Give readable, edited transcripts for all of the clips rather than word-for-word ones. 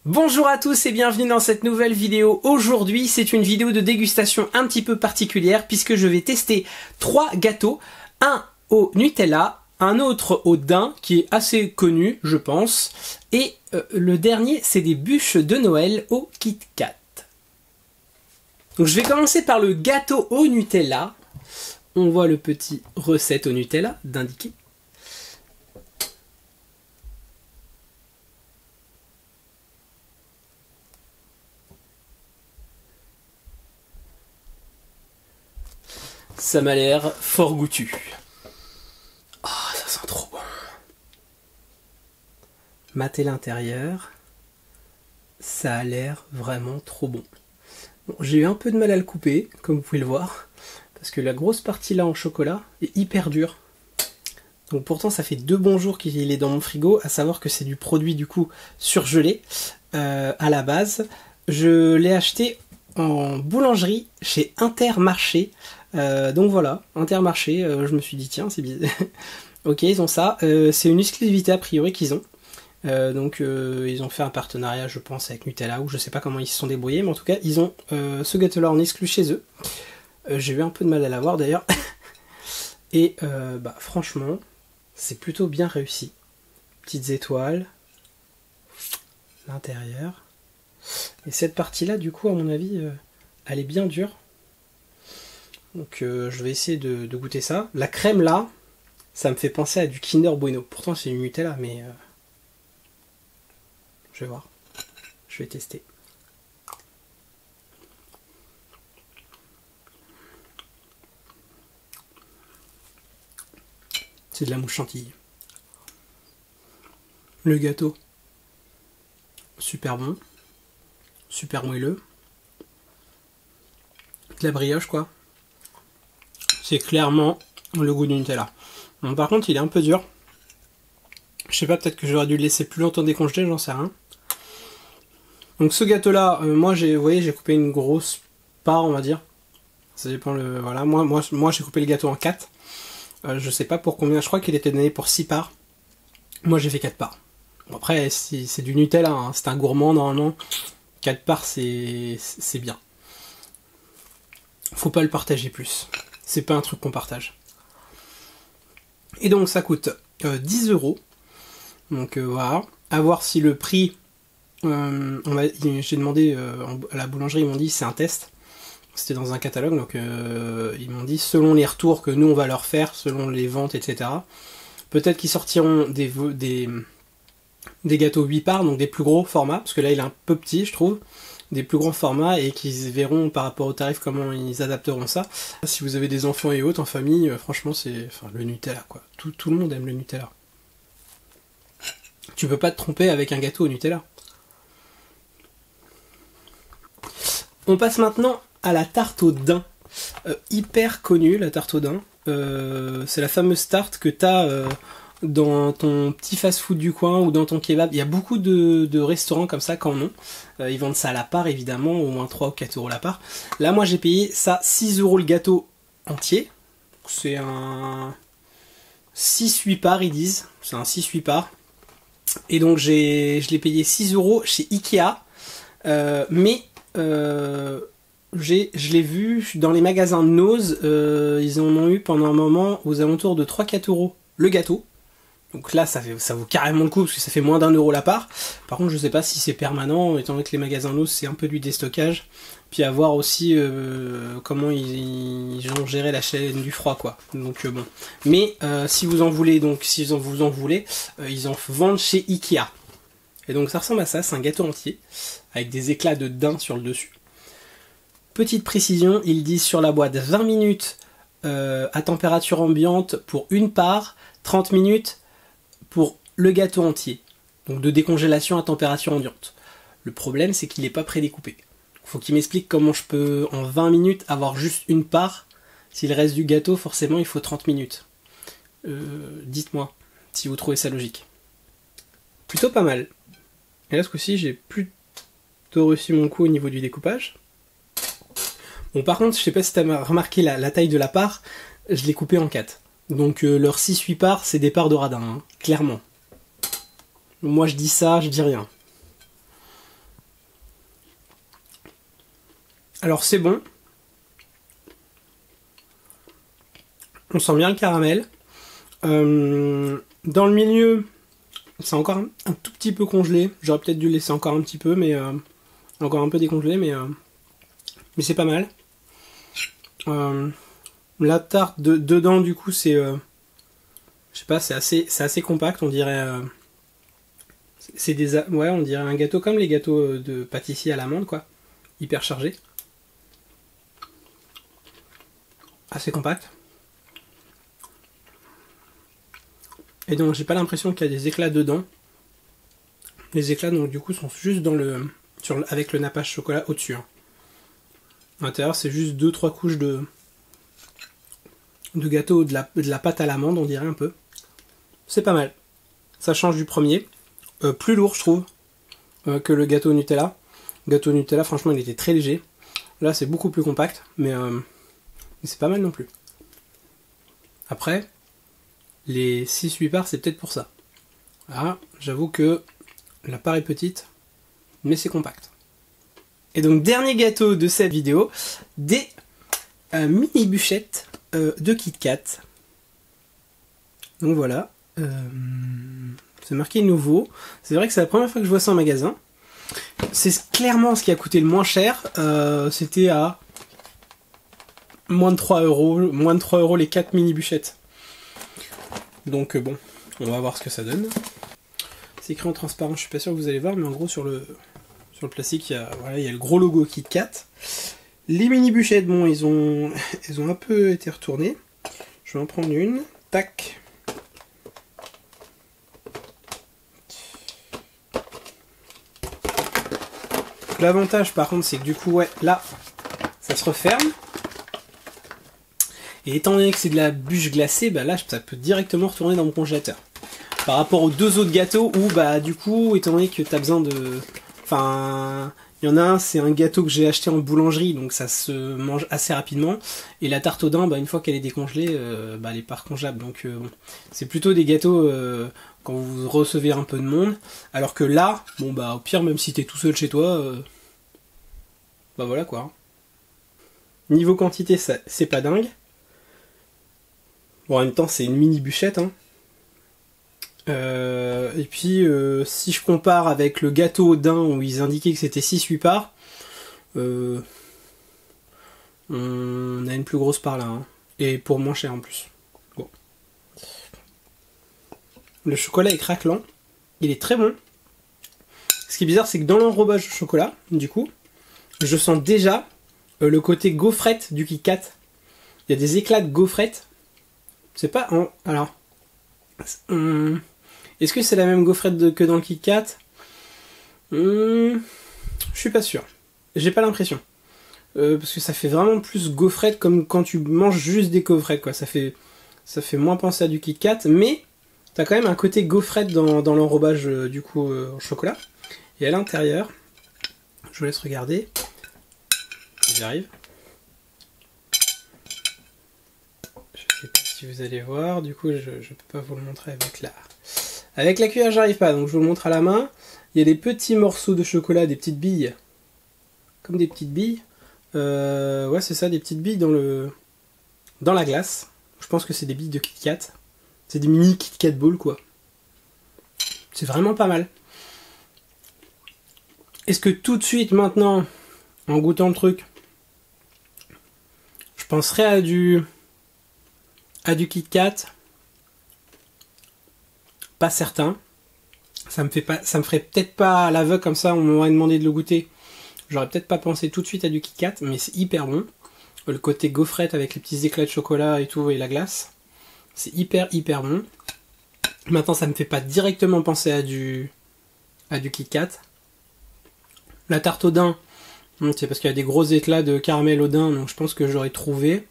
Bonjour à tous et bienvenue dans cette nouvelle vidéo. Aujourd'hui, c'est une vidéo de dégustation un petit peu particulière puisque je vais tester 3 gâteaux. Un au Nutella, un autre au daim qui est assez connu, je pense. Et le dernier, c'est des bûches de Noël au Kit Kat. Donc je vais commencer par le gâteau au Nutella. On voit le petit recette au Nutella d'indiquer. Ça m'a l'air fort goûtu. Oh, ça sent trop bon. Mater l'intérieur. Ça a l'air vraiment trop bon. Bon, j'ai eu un peu de mal à le couper, comme vous pouvez le voir. Parce que la grosse partie là en chocolat est hyper dure. Donc pourtant ça fait 2 bons jours qu'il est dans mon frigo. À savoir que c'est du produit du coup surgelé à la base. Je l'ai acheté en boulangerie chez Intermarché. Donc voilà, Intermarché, je me suis dit tiens c'est bizarre. Ok, ils ont ça, c'est une exclusivité a priori qu'ils ont. Ils ont fait un partenariat je pense avec Nutella ou je sais pas comment ils se sont débrouillés, mais en tout cas ils ont ce gâteau là en exclu chez eux. J'ai eu un peu de mal à l'avoir d'ailleurs. Et franchement c'est plutôt bien réussi. Petites étoiles, l'intérieur. Et cette partie là du coup à mon avis elle est bien dure. Donc je vais essayer de goûter ça. La crème là, ça me fait penser à du Kinder Bueno. Pourtant c'est du Nutella, mais je vais voir. Je vais tester. C'est de la mousse chantilly. Le gâteau, super bon. Super moelleux. De la brioche quoi. C'est clairement le goût du Nutella. Bon, par contre, il est un peu dur. Je sais pas, peut-être que j'aurais dû le laisser plus longtemps décongelé, j'en sais rien. Donc ce gâteau-là, moi, vous voyez, j'ai coupé une grosse part, on va dire. Ça dépend le... Voilà, moi j'ai coupé le gâteau en 4. Je sais pas pour combien, je crois qu'il était donné pour 6 parts. Moi, j'ai fait 4 parts. Bon, après, c'est du Nutella, hein. C'est un gourmand, normalement. 4 parts, c'est bien. Faut pas le partager plus. C'est pas un truc qu'on partage. Et donc ça coûte 10 €. Donc voilà. À voir si le prix... j'ai demandé à la boulangerie, ils m'ont dit c'est un test. C'était dans un catalogue, donc ils m'ont dit selon les retours que nous on va leur faire, selon les ventes, etc. Peut-être qu'ils sortiront des gâteaux 8 parts, donc des plus gros formats, parce que là il est un peu petit je trouve. Des plus grands formats et qu'ils verront par rapport au tarif comment ils adapteront ça. Si vous avez des enfants et autres en famille, franchement c'est le Nutella quoi. Tout le monde aime le Nutella. Tu peux pas te tromper avec un gâteau au Nutella. On passe maintenant à la tarte au daim. Hyper connue la tarte au daim. C'est la fameuse tarte que t'as dans ton petit fast-food du coin ou dans ton kebab. Il y a beaucoup de restaurants comme ça qui en ont. Ils vendent ça à la part évidemment, au moins 3 ou 4 € la part. Là moi j'ai payé ça 6 € le gâteau entier. C'est un 6-8 parts ils disent. C'est un 6-8 parts. Et donc je l'ai payé 6 € chez Ikea. Je l'ai vu dans les magasins Nose. Ils en ont eu pendant un moment aux alentours de 3-4 € le gâteau. Donc là, ça vaut carrément le coup, parce que ça fait moins d'1 € la part. Par contre, je sais pas si c'est permanent, étant donné que les magasins Nose, c'est un peu du déstockage. Puis à voir aussi comment ils ont géré la chaîne du froid, quoi. Donc bon. Mais si vous en voulez, ils en vendent chez Ikea. Et donc ça ressemble à ça, c'est un gâteau entier, avec des éclats de daim sur le dessus. Petite précision, ils disent sur la boîte 20 minutes à température ambiante pour une part, 30 minutes pour le gâteau entier, donc de décongélation à température ambiante. Le problème c'est qu'il n'est pas prédécoupé. Faut qu'il m'explique comment je peux en 20 minutes avoir juste une part, si le reste du gâteau forcément il faut 30 minutes. Dites-moi si vous trouvez ça logique. Plutôt pas mal. Et là ce coup-ci j'ai plutôt réussi mon coup au niveau du découpage. Bon par contre je sais pas si tu as remarqué la taille de la part, je l'ai coupé en 4. Donc leurs 6-8 parts, c'est des parts de radin, hein, clairement. Moi je dis ça, je dis rien. Alors c'est bon. On sent bien le caramel. Dans le milieu, c'est encore un tout petit peu congelé. J'aurais peut-être dû laisser encore un petit peu, mais encore un peu décongelé, mais c'est pas mal. La tarte dedans, du coup, c'est, je sais pas, c'est assez compact, on dirait. Ouais, on dirait un gâteau comme les gâteaux de pâtissier à l'amande, quoi. Hyper chargé. Assez compact. Et donc j'ai pas l'impression qu'il y a des éclats dedans. Les éclats donc du coup sont juste dans avec le nappage chocolat au-dessus. Hein. À l'intérieur c'est juste 2-3 couches de gâteau, de la pâte à l'amande on dirait un peu. C'est pas mal. Ça change du premier. Plus lourd je trouve que le gâteau Nutella. Le gâteau Nutella franchement il était très léger. Là c'est beaucoup plus compact mais c'est pas mal non plus. Après, les 6-8 parts, c'est peut-être pour ça. Ah, j'avoue que la part est petite, mais c'est compact. Et donc, dernier gâteau de cette vidéo, des mini bûchettes de Kit Kat. Donc voilà, c'est marqué nouveau. C'est vrai que c'est la première fois que je vois ça en magasin. C'est clairement ce qui a coûté le moins cher. C'était à moins de 3 €. Moins de 3 € les 4 mini bûchettes. Donc bon, on va voir ce que ça donne. C'est écrit en transparent, je suis pas sûr que vous allez voir, mais en gros sur le plastique, il y a le gros logo Kit Kat. Les mini bûchettes, bon, ils ont un peu été retournés. Je vais en prendre une. Tac. L'avantage par contre, c'est que du coup, ouais, là, ça se referme. Et étant donné que c'est de la bûche glacée, bah là ça peut directement retourner dans mon congélateur. Par rapport aux deux autres gâteaux où bah du coup, étant donné que t'as besoin de... Enfin, il y en a un, c'est un gâteau que j'ai acheté en boulangerie, donc ça se mange assez rapidement. Et la tarte au daim, bah, une fois qu'elle est décongelée, bah, elle est pas recongelable. Donc bon. C'est plutôt des gâteaux quand vous recevez un peu de monde. Alors que là, bon bah au pire, même si t'es tout seul chez toi, bah voilà quoi. Niveau quantité, c'est pas dingue. Bon, en même temps, c'est une mini bûchette. Hein. Et puis, si je compare avec le gâteau au daim où ils indiquaient que c'était 6-8 parts, on a une plus grosse part là. Hein. Et pour moins cher en plus. Bon. Le chocolat est craquelant. Il est très bon. Ce qui est bizarre, c'est que dans l'enrobage au chocolat, du coup, je sens déjà le côté gaufrette du Kit Kat. Il y a des éclats de gaufrette. C'est pas... Alors... Est-ce que c'est la même gaufrette que dans le Kit Kat? Je suis pas sûr. J'ai pas l'impression. Parce que ça fait vraiment plus gaufrette comme quand tu manges juste des gaufrettes, quoi. Ça fait moins penser à du Kit Kat, mais t'as quand même un côté gaufrette dans l'enrobage du coup au chocolat. Et à l'intérieur, je vous laisse regarder. J'y arrive. Je sais pas si vous allez voir, du coup je peux pas vous le montrer avec la cuillère, j'arrive pas, donc je vous le montre à la main. Il y a des petits morceaux de chocolat, des petites billes, comme des petites billes. Ouais c'est ça, des petites billes dans la glace. Je pense que c'est des billes de Kit Kat. C'est des mini Kit Kat Balls quoi. C'est vraiment pas mal. Est-ce que tout de suite maintenant, en goûtant le truc, je penserais à du Kit Kat? Pas certain. Ça me ferait peut-être pas à l'aveugle comme ça, on m'aurait demandé de le goûter. J'aurais peut-être pas pensé tout de suite à du Kit Kat, mais c'est hyper bon. Le côté gaufrette avec les petits éclats de chocolat et tout, et la glace. C'est hyper bon. Maintenant, ça me fait pas directement penser à du Kit Kat. La tarte au daim, c'est parce qu'il y a des gros éclats de caramel au daim, donc je pense que j'aurais trouvé.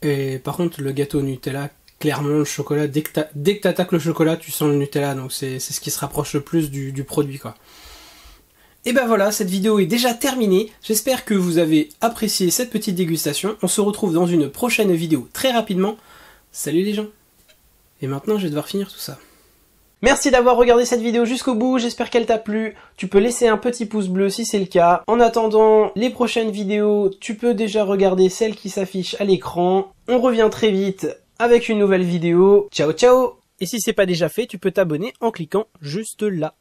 Et par contre, le gâteau Nutella, clairement, le chocolat, dès que t'attaques le chocolat, tu sens le Nutella, donc c'est ce qui se rapproche le plus du produit, quoi. Et ben voilà, cette vidéo est déjà terminée. J'espère que vous avez apprécié cette petite dégustation. On se retrouve dans une prochaine vidéo très rapidement. Salut les gens. Et maintenant, je vais devoir finir tout ça. Merci d'avoir regardé cette vidéo jusqu'au bout, j'espère qu'elle t'a plu. Tu peux laisser un petit pouce bleu si c'est le cas. En attendant les prochaines vidéos, tu peux déjà regarder celles qui s'affichent à l'écran. On revient très vite avec une nouvelle vidéo. Ciao ciao! Et si c'est pas déjà fait, tu peux t'abonner en cliquant juste là.